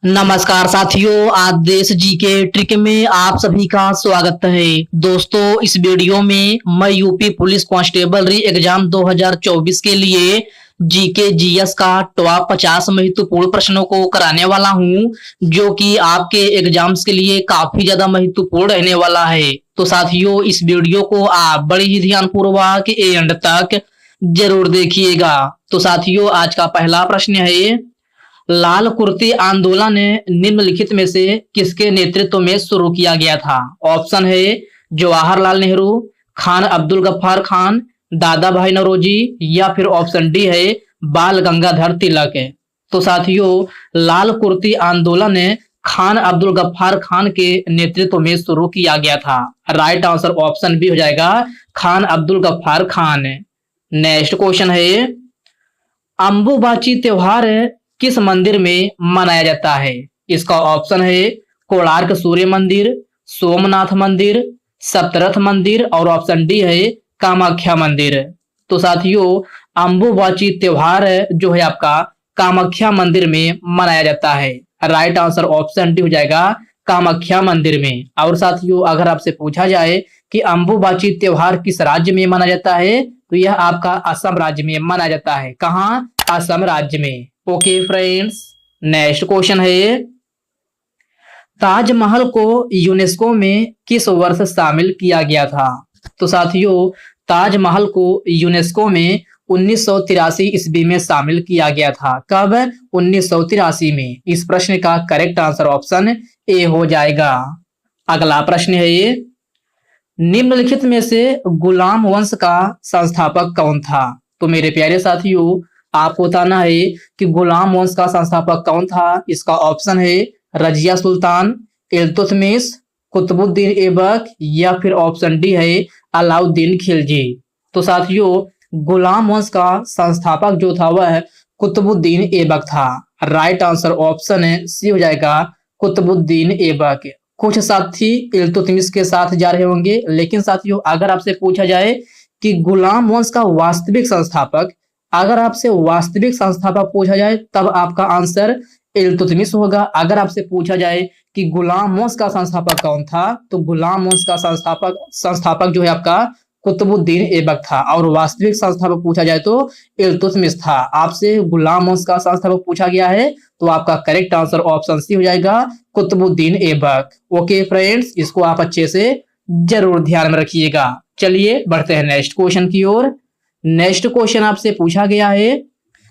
नमस्कार साथियों, आज देश जी के ट्रिक में आप सभी का स्वागत है। दोस्तों, इस वीडियो में मैं यूपी पुलिस कांस्टेबल री एग्जाम 2024 के लिए जीके जीएस का टॉप 50 महत्वपूर्ण प्रश्नों को कराने वाला हूं, जो कि आपके एग्जाम्स के लिए काफी ज्यादा महत्वपूर्ण रहने वाला है। तो साथियों, इस वीडियो को आप बड़ी ही ध्यानपूर्वक एंड तक जरूर देखिएगा। तो साथियों, आज का पहला प्रश्न है, लाल कुर्ती आंदोलन निम्नलिखित में से किसके नेतृत्व में शुरू किया गया था? ऑप्शन है जवाहरलाल नेहरू, खान अब्दुल गफ्फार खान, दादा भाई नौरोजी, या फिर ऑप्शन डी है बाल गंगाधर तिलक। तो साथियों, लाल कुर्ती आंदोलन खान अब्दुल गफ्फार खान के नेतृत्व में शुरू किया गया था। राइट आंसर ऑप्शन बी हो जाएगा, खान अब्दुल गफ्फार खान। नेक्स्ट क्वेश्चन है, अंबुबाची त्योहार किस मंदिर में मनाया जाता है? इसका ऑप्शन है कोणार्क सूर्य मंदिर, सोमनाथ मंदिर, सप्तरथ मंदिर, और ऑप्शन डी है कामाख्या मंदिर। तो साथियों, अंबुबाची त्योहार जो है आपका कामाख्या मंदिर में मनाया जाता है। राइट आंसर ऑप्शन डी हो जाएगा, कामाख्या मंदिर में। और साथियों, अगर आपसे पूछा जाए कि अंबुबाची त्योहार किस राज्य में मनाया जाता है, तो यह आपका असम राज्य में मनाया जाता है। कहाँ? असम राज्य में। ओके फ्रेंड्स, नेक्स्ट क्वेश्चन है, ताजमहल को यूनेस्को में किस वर्ष शामिल किया गया था? तो साथियों, ताजमहल को यूनेस्को में 1983 ईस्वी में शामिल किया गया था। कब? 1983 में। इस प्रश्न का करेक्ट आंसर ऑप्शन ए हो जाएगा। अगला प्रश्न है, ये निम्नलिखित में से गुलाम वंश का संस्थापक कौन था? तो मेरे प्यारे साथियों, आपको बताना है कि गुलाम वंश का संस्थापक कौन था। इसका ऑप्शन है रजिया सुल्तान, इल्तुतमिश, कुतुबुद्दीन ऐबक, या फिर ऑप्शन डी है अलाउद्दीन खिलजी। तो साथियों, गुलाम वंश का संस्थापक जो था वह कुतुबुद्दीन ऐबक था। राइट आंसर ऑप्शन सी हो जाएगा, कुतुबुद्दीन ऐबक। कुछ साथी इल्तुतमिश के साथ जा रहे होंगे, लेकिन साथियों, अगर आपसे पूछा जाए कि गुलाम वंश का वास्तविक संस्थापक, अगर आपसे वास्तविक संस्थापक पूछा जाए तब आपका आंसर इल्तुतमिश होगा। अगर आपसे पूछा जाए कि गुलाम वंश का संस्थापक कौन था, तो गुलाम वंश का संस्थापक जो है आपका कुतुबुद्दीन ऐबक था। और वास्तविक संस्थापक पूछा जाए तो इल्तुतमिश था। आपसे गुलाम वंश का संस्थापक पूछा गया है, तो आपका करेक्ट आंसर ऑप्शन सी हो जाएगा, कुतुबुद्दीन ऐबक। ओके फ्रेंड्स, इसको आप अच्छे से जरूर ध्यान में रखिएगा। चलिए बढ़ते हैं नेक्स्ट क्वेश्चन की ओर। नेक्स्ट क्वेश्चन आपसे पूछा गया है,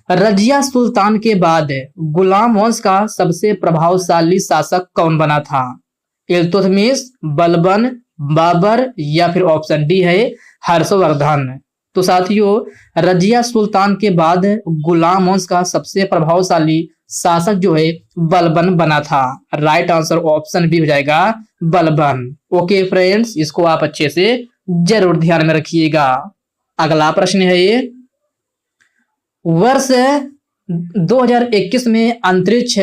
रजिया सुल्तान के बाद गुलाम वंश का सबसे प्रभावशाली शासक कौन बना था? इल्तुतमिश, बलबन, बाबर, या फिर ऑप्शन डी है हर्षवर्धन। तो साथियों, रजिया सुल्तान के बाद गुलाम वंश का सबसे प्रभावशाली शासक जो है बलबन बना था। राइट आंसर ऑप्शन बी हो जाएगा, बलबन। ओके फ्रेंड्स, इसको आप अच्छे से जरूर ध्यान में रखिएगा। अगला प्रश्न है, ये वर्ष 2021 में अंतरिक्ष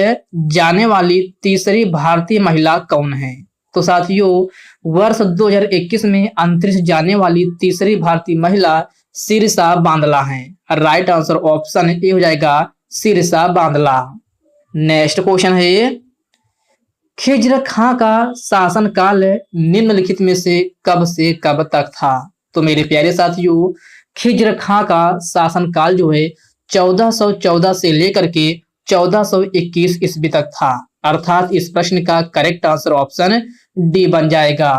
जाने वाली तीसरी भारतीय महिला कौन है? तो साथियों, वर्ष 2021 में अंतरिक्ष जाने वाली तीसरी भारतीय महिला शीर्षा बांदला है। राइट आंसर ऑप्शन ए हो जाएगा, शीर्षा बांदला। नेक्स्ट क्वेश्चन है, ये खिज्र खां का शासनकाल निम्नलिखित में से कब तक था? तो मेरे प्यारे साथियों, खिज्र खां का शासनकाल जो है 1414 से लेकर के 1421 ईस्वी तक था। अर्थात इस प्रश्न का करेक्ट आंसर ऑप्शन डी बन जाएगा।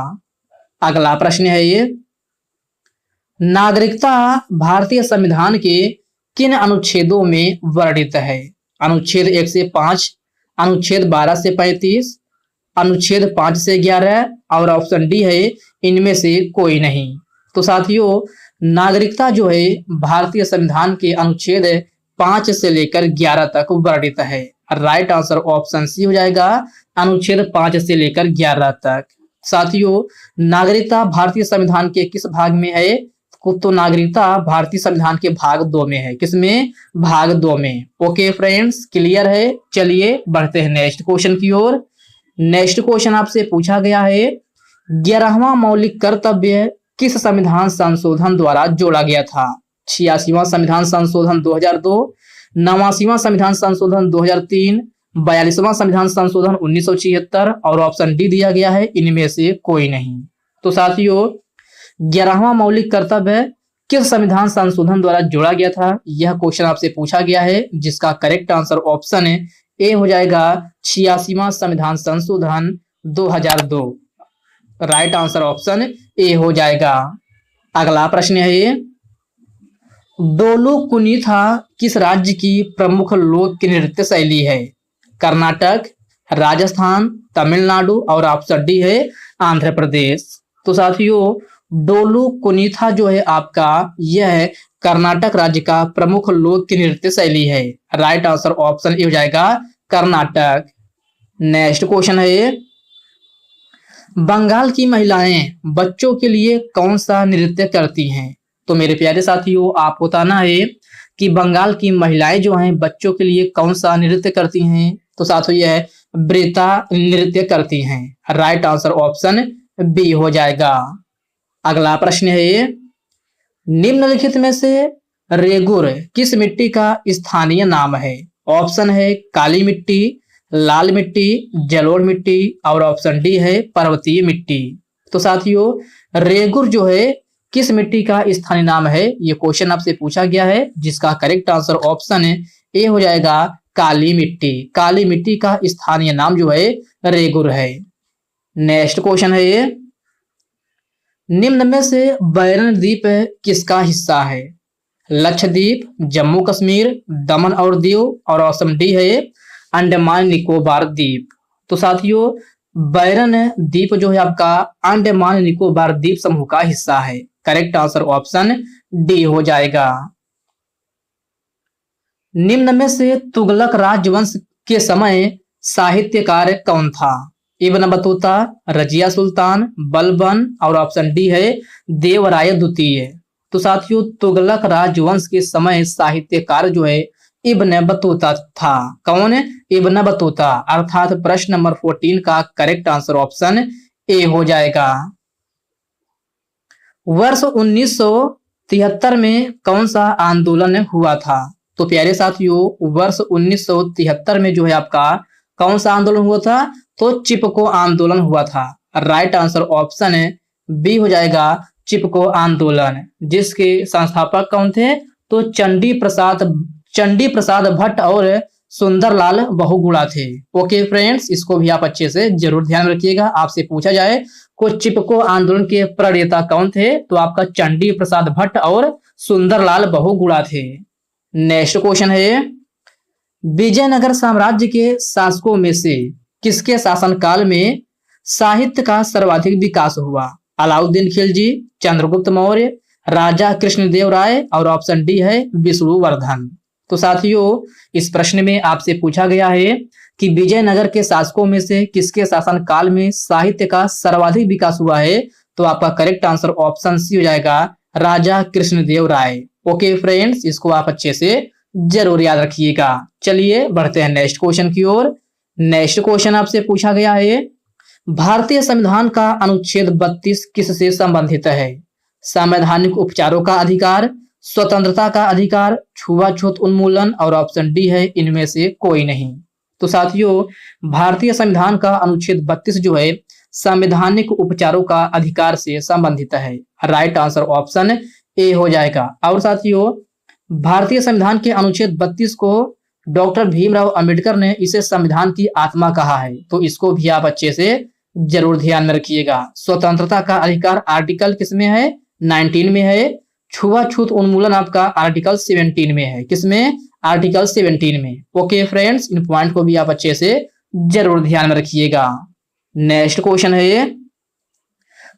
अगला प्रश्न है, ये नागरिकता भारतीय संविधान के किन अनुच्छेदों में वर्णित है? अनुच्छेद 1 से 5, अनुच्छेद 12 से 35, अनुच्छेद 5 से 11, और ऑप्शन डी है इनमें से कोई नहीं। तो साथियों, नागरिकता जो है भारतीय संविधान के अनुच्छेद 5 से लेकर 11 तक वर्णित है। राइट आंसर ऑप्शन सी हो जाएगा, अनुच्छेद 5 से लेकर 11 तक। साथियों, नागरिकता भारतीय संविधान के किस भाग में है? तो नागरिकता भारतीय संविधान के भाग 2 में है। किसमें? भाग 2 में। ओके फ्रेंड्स, क्लियर है। चलिए बढ़ते हैं नेक्स्ट क्वेश्चन की ओर। नेक्स्ट क्वेश्चन आपसे पूछा गया है, 11वां मौलिक कर्तव्य किस संविधान संशोधन द्वारा जोड़ा गया था? 86वां संविधान संशोधन 2002, 89वां संविधान संशोधन 2003, 42वां संविधान संशोधन 1976 और ऑप्शन डी दिया गया है इनमें से कोई नहीं। तो साथियों 11वां मौलिक कर्तव्य किस संविधान संशोधन द्वारा जोड़ा गया था, यह क्वेश्चन आपसे पूछा गया है, जिसका करेक्ट आंसर ऑप्शन ए हो जाएगा 86वां संविधान संशोधन 2002। राइट आंसर ऑप्शन ए हो जाएगा। अगला प्रश्न है ये, डोलू कुनीथा किस राज्य की प्रमुख लोक नृत्य शैली है? कर्नाटक, राजस्थान, तमिलनाडु और ऑप्शन डी है आंध्र प्रदेश। तो साथियों डोलू कुनीथा जो है आपका यह कर्नाटक राज्य का प्रमुख लोक नृत्य शैली है। राइट आंसर ऑप्शन ए हो जाएगा कर्नाटक। नेक्स्ट क्वेश्चन है, बंगाल की महिलाएं बच्चों के लिए कौन सा नृत्य करती हैं? तो मेरे प्यारे साथियों आपको बताना है कि बंगाल की महिलाएं जो हैं बच्चों के लिए कौन सा नृत्य करती हैं। तो साथियों यह ब्रेता नृत्य करती हैं। राइट आंसर ऑप्शन बी हो जाएगा। अगला प्रश्न है, निम्नलिखित में से रेगुर किस मिट्टी का स्थानीय नाम है? ऑप्शन है काली मिट्टी, लाल मिट्टी, जलोढ़ मिट्टी और ऑप्शन डी है पर्वतीय मिट्टी। तो साथियों रेगुर जो है किस मिट्टी का स्थानीय नाम है, ये क्वेश्चन आपसे पूछा गया है, जिसका करेक्ट आंसर ऑप्शन ए हो जाएगा काली मिट्टी। काली मिट्टी का स्थानीय नाम जो है रेगुर है। नेक्स्ट क्वेश्चन है ये, निम्न में से बैरन द्वीप किसका हिस्सा है? लक्षद्वीप, जम्मू कश्मीर, दमन और दीव और ऑप्शन डी है अंडमान निकोबार द्वीप। तो साथियों बैरन द्वीप जो है आपका अंडमान निकोबार द्वीप समूह का हिस्सा है। करेक्ट आंसर ऑप्शन डी हो जाएगा। निम्न में से तुगलक राजवंश के समय साहित्यकार कौन था? इब्न बतूता, रजिया सुल्तान, बलबन और ऑप्शन डी है देवराय द्वितीय। तो साथियों तुगलक राजवंश के समय साहित्यकार जो है इब्न बतूता था। कौन? Ibn Battuta. अर्थात प्रश्न नंबर 14 का करेक्ट आंसर ऑप्शन ए हो जाएगा। वर्ष 1973 में कौन सा आंदोलन हुआ था? तो प्यारे साथियों वर्ष 1973 में जो है आपका कौन सा आंदोलन हुआ था? तो चिपको आंदोलन हुआ था। राइट आंसर ऑप्शन बी हो जाएगा चिपको आंदोलन, जिसके संस्थापक कौन थे? तो चंडी प्रसाद भट्ट और सुंदरलाल बहुगुणा थे। ओके फ्रेंड्स, इसको भी आप अच्छे से जरूर ध्यान रखिएगा। आपसे पूछा जाए को चिपको आंदोलन के प्रणेता कौन थे? तो आपका चंडी प्रसाद भट्ट और सुंदरलाल बहुगुणा थे। नेक्स्ट क्वेश्चन है, विजयनगर साम्राज्य के शासकों में से किसके शासनकाल में साहित्य का सर्वाधिक विकास हुआ? अलाउद्दीन खिलजी, चंद्रगुप्त मौर्य, राजा कृष्णदेव राय और ऑप्शन डी है विष्णुवर्धन। तो साथियों इस प्रश्न में आपसे पूछा गया है कि विजयनगर के शासकों में से किसके शासनकाल में साहित्य का सर्वाधिक विकास हुआ है? तो आपका करेक्ट आंसर ऑप्शन सी हो जाएगा राजा कृष्णदेव राय। ओके फ्रेंड्स, इसको आप अच्छे से जरूर याद रखिएगा। चलिए बढ़ते हैं नेक्स्ट क्वेश्चन की ओर। नेक्स्ट क्वेश्चन आपसे पूछा गया है, भारतीय संविधान का अनुच्छेद 32 किससे संबंधित है? संवैधानिक उपचारों का अधिकार, स्वतंत्रता का अधिकार, छुआछूत उन्मूलन और ऑप्शन डी है इनमें से कोई नहीं। तो साथियों भारतीय संविधान का अनुच्छेद 32 जो है संवैधानिक उपचारों का अधिकार से संबंधित है। राइट आंसर ऑप्शन ए हो जाएगा। और साथियों भारतीय संविधान के अनुच्छेद 32 को डॉक्टर भीमराव अंबेडकर ने इसे संविधान की आत्मा कहा है। तो इसको भी आप अच्छे से जरूर ध्यान में रखिएगा। स्वतंत्रता का अधिकार आर्टिकल किसमें है? 19 में है। छुआछूत उन्मूलन आपका आर्टिकल 17 में है। किसमें? आर्टिकल 17 में। ओके फ्रेंड्स, इन पॉइंट को भी आप अच्छे से जरूर ध्यान में रखिएगा। नेक्स्ट क्वेश्चन है,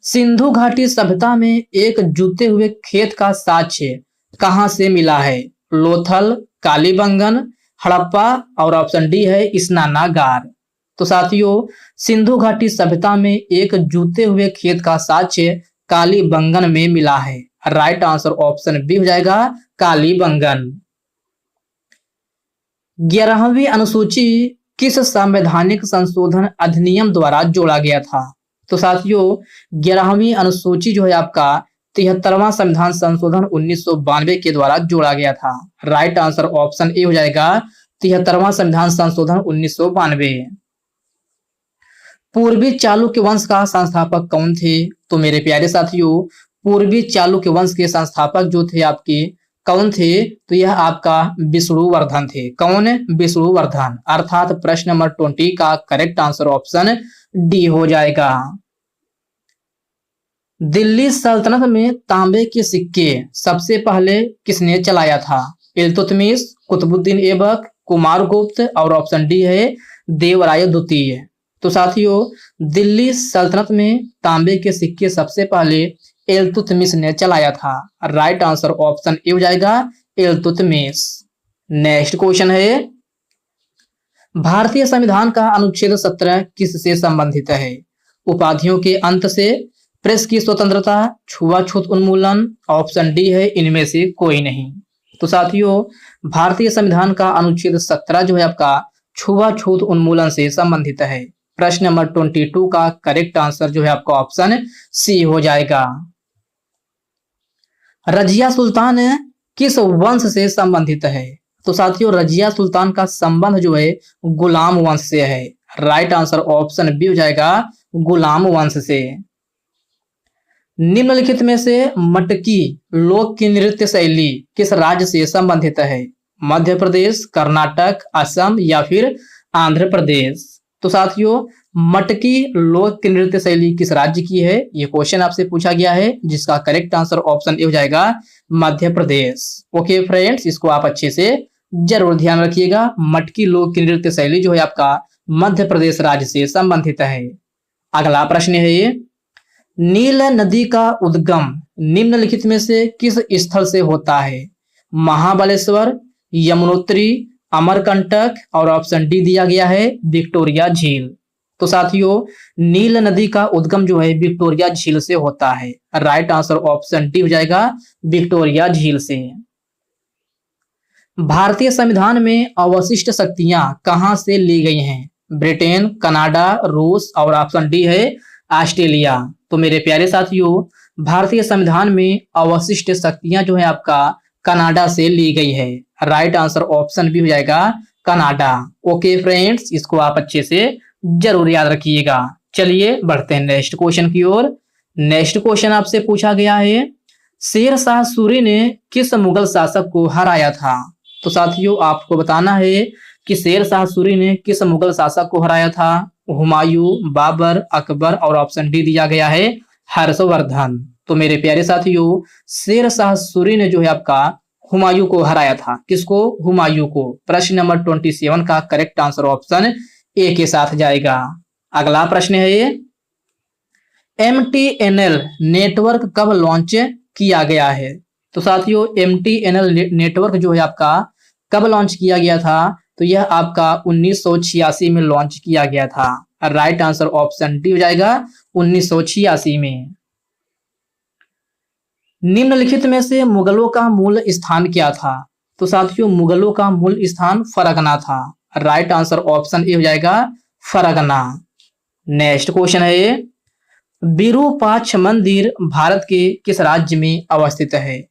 सिंधु घाटी सभ्यता में एक जूते हुए खेत का साक्ष्य कहां से मिला है? लोथल, कालीबंगन, हड़प्पा और ऑप्शन डी है स्नानागार। तो साथियों सिंधु घाटी सभ्यता में एक जूते हुए खेत का साक्ष्य कालीबंगन में मिला है। राइट आंसर ऑप्शन बी हो जाएगा कालीबंगन। 11वीं अनुसूची किस संवैधानिक संशोधन अधिनियम द्वारा जोड़ा गया था? तो साथियों 11वीं अनुसूची जो है आपका 73वां संविधान संशोधन 1992 के द्वारा जोड़ा गया था। राइट आंसर ऑप्शन ए हो जाएगा 73वां संविधान संशोधन 1992। पूर्वी चालुक्य वंश का संस्थापक कौन थे? तो मेरे प्यारे साथियों, पूर्वी चालुक्य वंश के संस्थापक जो थे आपके कौन थे? तो यह आपका विष्णुवर्धन थे। कौन? विष्णुवर्धन। अर्थात प्रश्न नंबर 20 का करेक्ट आंसर ऑप्शन डी हो जाएगा। दिल्ली सल्तनत में तांबे के सिक्के सबसे पहले किसने चलाया था? इल्तुतमिश, कुतुबुद्दीन ऐबक, कुमारगुप्त और ऑप्शन डी है देवराय द्वितीय। तो साथियों, दिल्ली सल्तनत में तांबे के सिक्के सबसे पहले इल्तुतमिश ने चलाया था। राइट आंसर ऑप्शन ए हो जाएगा इल्तुतमिश। नेक्स्ट क्वेश्चन है, भारतीय संविधान का अनुच्छेद 17 किससे संबंधित है? उपाधियों के अंत से, प्रेस की स्वतंत्रता, छुआछूत उन्मूलन, ऑप्शन डी है इनमें से कोई नहीं। तो साथियों, भारतीय संविधान का अनुच्छेद 17 जो है आपका छुआछूत उन्मूलन से संबंधित है। प्रश्न नंबर 22 का करेक्ट आंसर जो है आपका ऑप्शन सी हो जाएगा। रजिया सुल्तान किस वंश से संबंधित है? तो साथियों, रजिया सुल्तान का संबंध जो है गुलाम वंश से है। राइट आंसर ऑप्शन बी हो जाएगा गुलाम वंश से। निम्नलिखित में से मटकी लोक की नृत्य शैली किस राज्य से संबंधित है? मध्य प्रदेश, कर्नाटक, असम या फिर आंध्र प्रदेश। तो साथियों, मटकी लोक की नृत्य शैली किस राज्य की है? ये क्वेश्चन आपसे पूछा गया है, जिसका करेक्ट आंसर ऑप्शन ए हो जाएगा मध्य प्रदेश। ओके फ्रेंड्स, इसको आप अच्छे से जरूर ध्यान रखिएगा। मटकी लोक की नृत्य शैली जो है आपका मध्य प्रदेश राज्य से संबंधित है। अगला प्रश्न है ये, नील नदी का उद्गम निम्नलिखित में से किस स्थल से होता है? महाबलेश्वर, यमुनोत्री, अमरकंटक और ऑप्शन डी दिया गया है विक्टोरिया झील। तो साथियों, नील नदी का उद्गम जो है विक्टोरिया झील से होता है। राइट आंसर ऑप्शन डी हो जाएगा विक्टोरिया झील से। भारतीय संविधान में अवशिष्ट शक्तियां कहां से ली गई हैं? ब्रिटेन, कनाडा, रूस और ऑप्शन डी है ऑस्ट्रेलिया। तो मेरे प्यारे साथियों, भारतीय संविधान में अवशिष्ट शक्तियां जो है आपका कनाडा से ली गई है। राइट आंसर ऑप्शन बी हो जाएगा कनाडा। ओके फ्रेंड्स, इसको आप अच्छे से जरूर याद रखिएगा। चलिए बढ़ते हैं नेक्स्ट क्वेश्चन की ओर। नेक्स्ट क्वेश्चन आपसे पूछा गया है, शेर शाह सूरी ने किस मुगल शासक को हराया था? तो साथियों, आपको बताना है कि शेर शाह सूरी ने किस मुगल शासक को हराया था। हुमायूं, बाबर, अकबर और ऑप्शन डी दिया गया है हर्षवर्धन। तो मेरे प्यारे साथियों, शेर शाह सूरी ने जो है आपका हुमायूं को हराया था। किसको? हुमायूं को। प्रश्न नंबर 27 का करेक्ट आंसर ऑप्शन ए के साथ जाएगा। अगला प्रश्न है ये, MTNL नेटवर्क कब लॉन्च किया गया है? तो साथियों, MTNL नेटवर्क जो है आपका कब लॉन्च किया गया था? तो यह आपका 1986 में लॉन्च किया गया था। राइट आंसर ऑप्शन डी हो जाएगा 1986 में। निम्नलिखित में से मुगलों का मूल स्थान क्या था? तो साथियों, मुगलों का मूल स्थान फरगना था। राइट आंसर ऑप्शन ए हो जाएगा फरगना। नेक्स्ट क्वेश्चन है, विरूपाक्ष मंदिर भारत के किस राज्य में अवस्थित है?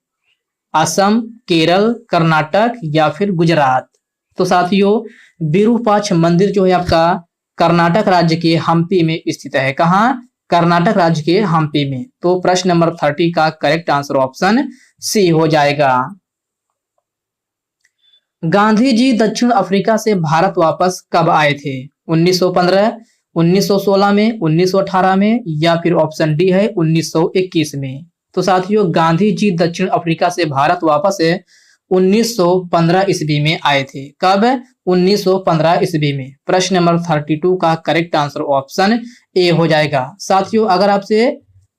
असम, केरल, कर्नाटक या फिर गुजरात। तो साथियों, विरूपाक्ष मंदिर जो है आपका कर्नाटक राज्य के हम्पी में स्थित है। कहाँ? कर्नाटक राज्य के हम्पी में। तो प्रश्न नंबर 30 का करेक्ट आंसर ऑप्शन सी हो जाएगा। गांधी जी दक्षिण अफ्रीका से भारत वापस कब आए थे? 1915, 1916 में, 1918 में या फिर ऑप्शन डी है 1921 में। तो साथियों, गांधी जी दक्षिण अफ्रीका से भारत वापस 1915 ईस्वी में आए थे। कब? 1915 ईस्वी में। प्रश्न नंबर 32 का करेक्ट आंसर ऑप्शन ए हो जाएगा। साथियों, अगर आपसे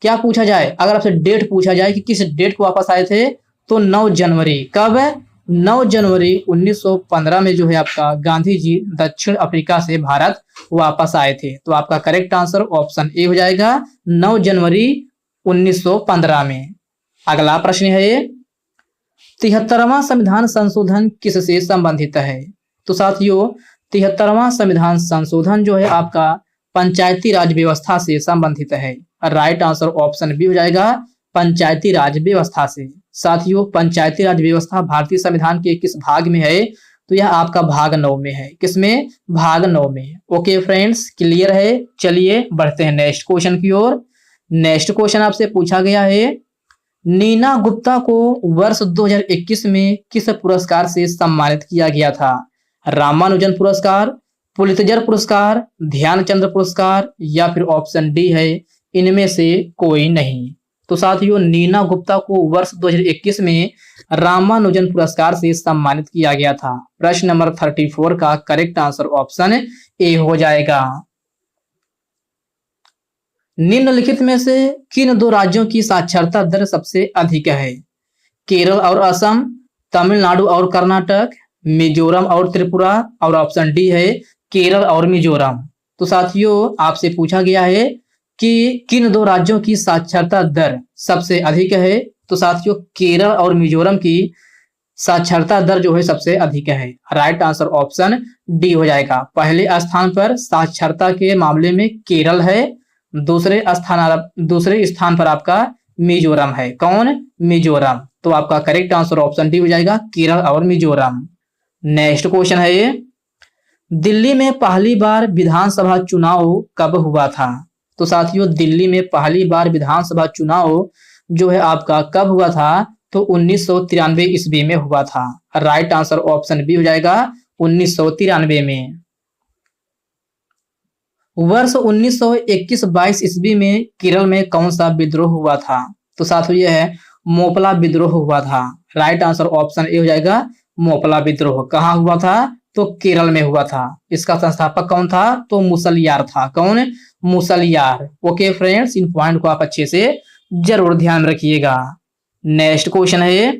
क्या पूछा जाए, अगर आपसे डेट पूछा जाए कि किस डेट को वापस आए थे, तो 9 जनवरी। कब? 9 जनवरी 1915 में जो है आपका गांधी जी दक्षिण अफ्रीका से भारत वापस आए थे। तो आपका करेक्ट आंसर ऑप्शन ए हो जाएगा 9 जनवरी 1915 में। अगला प्रश्न है, 73वां संविधान संशोधन किससे संबंधित है? तो साथियों, 73वां संविधान संशोधन जो है आपका पंचायती राज व्यवस्था से संबंधित है। राइट आंसर ऑप्शन बी हो जाएगा पंचायती राज व्यवस्था से। साथियों, पंचायती राज व्यवस्था भारतीय संविधान के किस भाग में है? तो यह आपका भाग 9 में है। किसमें? भाग 9 में। ओके फ्रेंड्स, क्लियर है। चलिए बढ़ते हैं नेक्स्ट क्वेश्चन की ओर। नेक्स्ट क्वेश्चन आपसे पूछा गया है, नीना गुप्ता को वर्ष 2021 में किस पुरस्कार से सम्मानित किया गया था? रामानुजन पुरस्कार, पुलित्जर पुरस्कार, ध्यानचंद्र पुरस्कार या फिर ऑप्शन डी है इनमें से कोई नहीं। तो साथियों, नीना गुप्ता को वर्ष 2021 में रामानुजन पुरस्कार से सम्मानित किया गया था। प्रश्न नंबर 34 का करेक्ट आंसर ऑप्शन ए हो जाएगा। निम्नलिखित में से किन दो राज्यों की साक्षरता दर सबसे अधिक है? केरल और असम, तमिलनाडु और कर्नाटक, मिजोरम और त्रिपुरा और ऑप्शन डी है केरल और मिजोरम। तो साथियों, आपसे पूछा गया है कि किन दो राज्यों की साक्षरता दर सबसे अधिक है? तो साथियों, केरल और मिजोरम की साक्षरता दर जो है सबसे अधिक है। राइट आंसर ऑप्शन डी हो जाएगा। पहले स्थान पर साक्षरता के मामले में केरल है, दूसरे स्थान पर आपका मिजोरम है। कौन? मिजोरम। तो आपका करेक्ट आंसर ऑप्शन डी हो जाएगा, केरल और मिजोरम। नेक्स्ट क्वेश्चन है ये, दिल्ली में पहली बार विधानसभा चुनाव कब हुआ था? तो साथियों, दिल्ली में पहली बार विधानसभा चुनाव जो है आपका कब हुआ था? तो 1993 ईस्वी में हुआ था। राइट आंसर ऑप्शन बी हो जाएगा, 1993 में। वर्ष 1921-22 ईस्वी में केरल में कौन सा विद्रोह हुआ था? तो साथियों, यह है मोपला विद्रोह हुआ था। राइट आंसर ऑप्शन ए हो जाएगा, मोपला विद्रोह। कहाँ हुआ था? तो केरल में हुआ था। इसका संस्थापक कौन था? तो मुसलियार था। कौन? मुसलियार। ओके फ्रेंड्स, इन पॉइंट को आप अच्छे से जरूर ध्यान रखिएगा। नेक्स्ट क्वेश्चन है,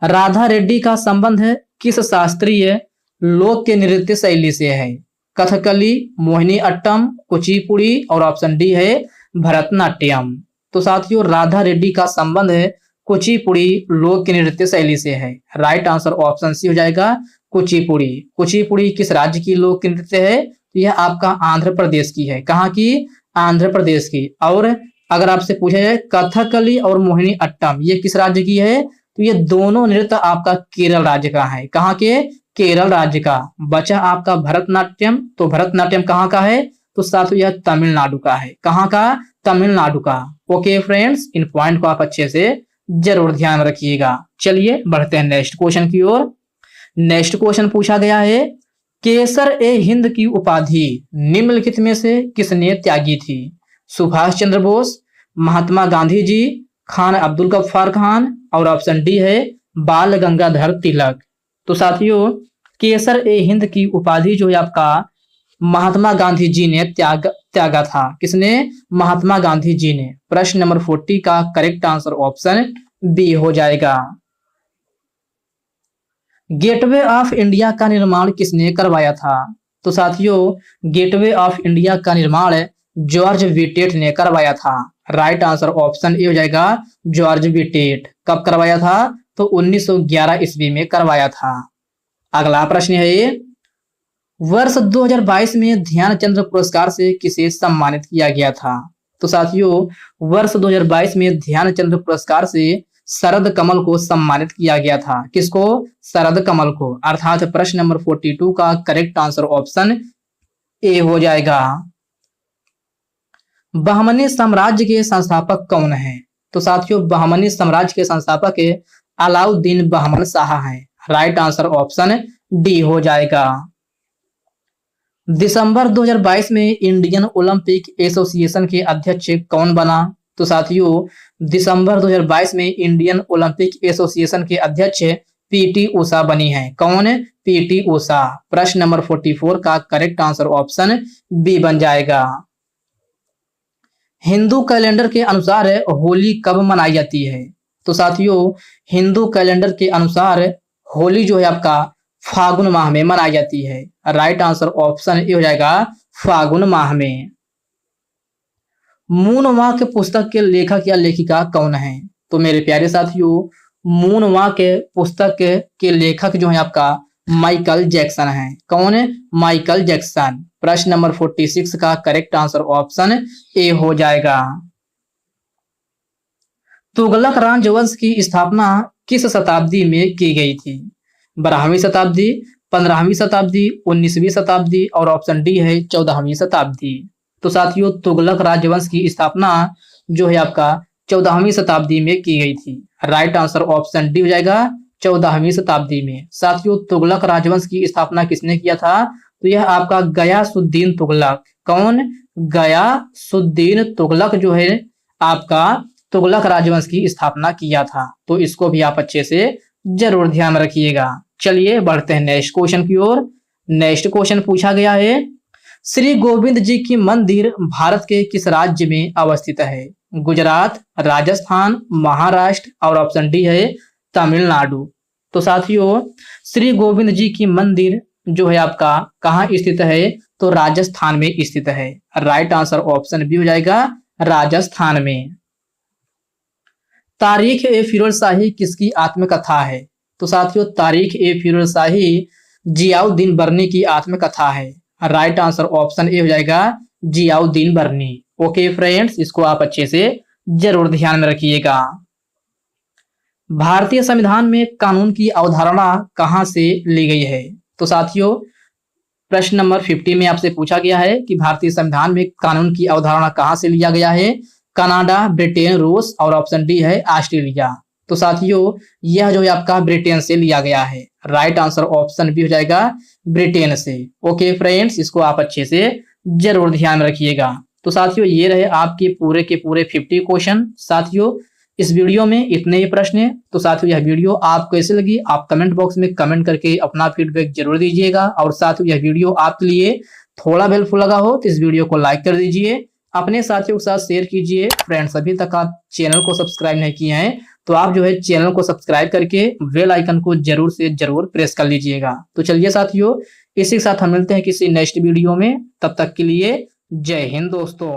राधा रेड्डी का संबंध किस शास्त्रीय लोक के नृत्य शैली से है? कथकली, मोहिनी अट्टम, कुचिपुड़ी और ऑप्शन डी है भरतनाट्यम। तो साथियों, राधा रेड्डी का संबंध है कुचिपुड़ी लोक नृत्य शैली से है। राइट आंसर ऑप्शन सी हो जाएगा, कुचिपुड़ी। कुचिपुड़ी किस राज्य की लोक नृत्य है? तो यह आपका आंध्र प्रदेश की है। कहाँ की? आंध्र प्रदेश की। और अगर आपसे पूछा जाए कथकली और मोहिनी अट्टम ये किस राज्य की है? तो ये दोनों नृत्य आपका केरल राज्य का है। कहाँ के? केरल राज्य का। बचा आपका भरतनाट्यम, तो भरतनाट्यम कहाँ का है? तो साथियों, यह तमिलनाडु का है। कहाँ का? तमिलनाडु का। ओके फ्रेंड्स, इन पॉइंट को आप अच्छे से जरूर ध्यान रखिएगा। चलिए बढ़ते हैं नेक्स्ट क्वेश्चन की ओर। नेक्स्ट क्वेश्चन पूछा गया है, केसर ए हिंद की उपाधि निम्नलिखित में से किसने त्यागी थी? सुभाष चंद्र बोस, महात्मा गांधी जी, खान अब्दुल गफ्फार खान और ऑप्शन डी है बाल गंगाधर तिलक। तो साथियों, केसर ए हिंद की उपाधि जो है आपका महात्मा गांधी जी ने त्यागा था। किसने? महात्मा गांधी जी ने। प्रश्न नंबर 40 का करेक्ट आंसर ऑप्शन बी हो जाएगा। गेटवे ऑफ इंडिया का निर्माण किसने करवाया था? तो साथियों, गेटवे ऑफ इंडिया का निर्माण जॉर्ज विटेट ने करवाया था। राइट आंसर ऑप्शन ए हो जाएगा, जॉर्ज विटेट। कब करवाया था? तो 1911 ईस्वी में करवाया था। अगला प्रश्न है ये, वर्ष 2022 में ध्यानचंद्र पुरस्कार से किसे सम्मानित किया गया था? तो साथियों, वर्ष 2022 में ध्यानचंद्र पुरस्कार से शरद कमल को सम्मानित किया गया था। किसको? शरद कमल को। अर्थात प्रश्न नंबर 42 का करेक्ट आंसर ऑप्शन ए हो जाएगा। बहमनी साम्राज्य के संस्थापक कौन है? तो साथियों, बहमनी साम्राज्य के संस्थापक अलाउद्दीन बहमन शाह हैं। राइट आंसर ऑप्शन डी हो जाएगा। दिसंबर 2022 में इंडियन ओलंपिक एसोसिएशन के अध्यक्ष कौन बना? तो साथियों, दिसंबर 2022 में इंडियन ओलंपिक एसोसिएशन के अध्यक्ष पीटी उषा बनी है। कौन? पीटी उषा। प्रश्न नंबर 44 का करेक्ट आंसर ऑप्शन बी बन जाएगा। हिंदू कैलेंडर के अनुसार होली कब मनाई जाती है? तो साथियों, हिंदू कैलेंडर के अनुसार होली जो है आपका फागुन माह में मनाई जाती है। राइट आंसर ऑप्शन ए हो जाएगा, फागुन माह में। मून वॉक पुस्तक के लेखक या लेखिका कौन है? तो मेरे प्यारे साथियों, मून वॉक पुस्तक के लेखक जो है आपका माइकल जैक्सन है। कौन? Michael Jackson. प्रश्न नंबर 46 का करेक्ट आंसर ऑप्शन ए हो जाएगा। तुगलक राजवंश की स्थापना किस शताब्दी में की गई थी? 12वीं शताब्दी, 15वीं शताब्दी, 19वीं शताब्दी और ऑप्शन डी है 14वीं शताब्दी। तो साथियों तुगलक राजवंश की स्थापना जो है आपका 14वीं शताब्दी में की गई थी। राइट आंसर ऑप्शन डी हो जाएगा 14वीं शताब्दी में। साथियों तुगलक राजवंश की स्थापना किसने किया था? तो यह आपका गयासुद्दीन तुगलक। कौन? गयासुद्दीन तुगलक जो है आपका तुगलक राजवंश की स्थापना किया था। तो इसको भी आप अच्छे से जरूर ध्यान में रखिएगा। चलिए बढ़ते हैं नेक्स्ट क्वेश्चन की ओर। नेक्स्ट क्वेश्चन पूछा गया है, श्री गोविंद जी की मंदिर भारत के किस राज्य में अवस्थित है? गुजरात, राजस्थान, महाराष्ट्र और ऑप्शन डी है तमिलनाडु। तो साथियों श्री गोविंद जी की मंदिर जो है आपका कहाँ स्थित है? तो राजस्थान में स्थित है। राइट आंसर ऑप्शन बी हो जाएगा राजस्थान में। तारीख ए फिरोज शाही किसकी आत्मकथा है? तो साथियों तारीख ए फिरोज शाही जियाउद्दीन बर्नी की आत्मकथा है। राइट आंसर ऑप्शन ए हो जाएगा जियाउद्दीन बर्नी। ओके फ्रेंड्स, इसको आप अच्छे से जरूर ध्यान में रखिएगा। भारतीय संविधान में कानून की अवधारणा कहां से ली गई है? तो साथियों प्रश्न नंबर 50 में आपसे पूछा गया है कि भारतीय संविधान में कानून की अवधारणा कहां से लिया गया है? कनाडा, ब्रिटेन, रूस और ऑप्शन डी है ऑस्ट्रेलिया। तो साथियों यह जो है आपका ब्रिटेन से लिया गया है। राइट आंसर ऑप्शन बी हो जाएगा ब्रिटेन से। ओके फ्रेंड्स, इसको आप अच्छे से जरूर ध्यान रखिएगा। तो साथियों ये रहे आपके पूरे के पूरे 50 क्वेश्चन। साथियों इस वीडियो में इतने ही प्रश्न हैं। तो साथियों यह वीडियो आप कैसे लगी आप कमेंट बॉक्स में कमेंट करके अपना फीडबैक जरूर दीजिएगा। और साथियों यह वीडियो आपके लिए थोड़ा हेल्पफुल लगा हो तो इस वीडियो को लाइक कर दीजिए, अपने साथियों के साथ शेयर कीजिए। फ्रेंड्स अभी तक आप चैनल को सब्सक्राइब नहीं किए हैं तो आप जो है चैनल को सब्सक्राइब करके बेल आइकन को जरूर से जरूर प्रेस कर लीजिएगा। तो चलिए साथियों इसी के साथ हम मिलते हैं किसी नेक्स्ट वीडियो में। तब तक के लिए जय हिंद दोस्तों।